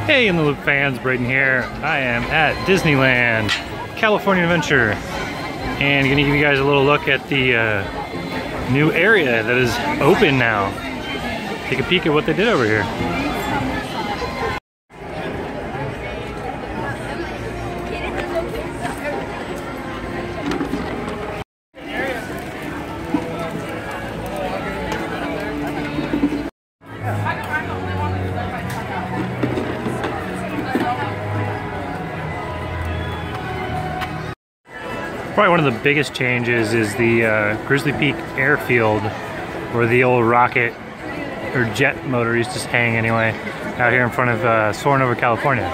Hey, In the Loop fans, Braden here. I am at Disneyland, California Adventure, and gonna give you guys a little look at the new area that is open now. Take a peek at what they did over here. Probably one of the biggest changes is the Grizzly Peak airfield, where the old rocket or jet motor used to hang anyway, out here in front of Soarin' over California.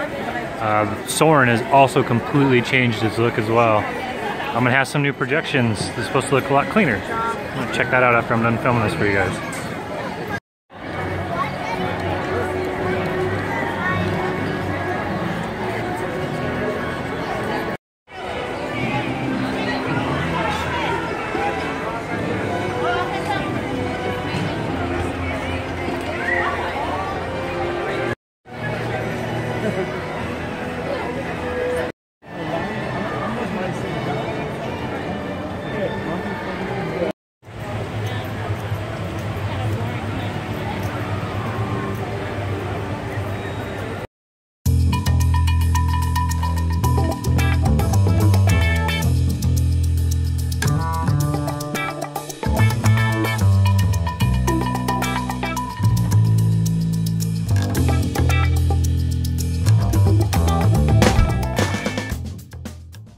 Soarin' has also completely changed its look as well. I'm gonna have some new projections. It's supposed to look a lot cleaner. I'm gonna check that out after I'm done filming this for you guys.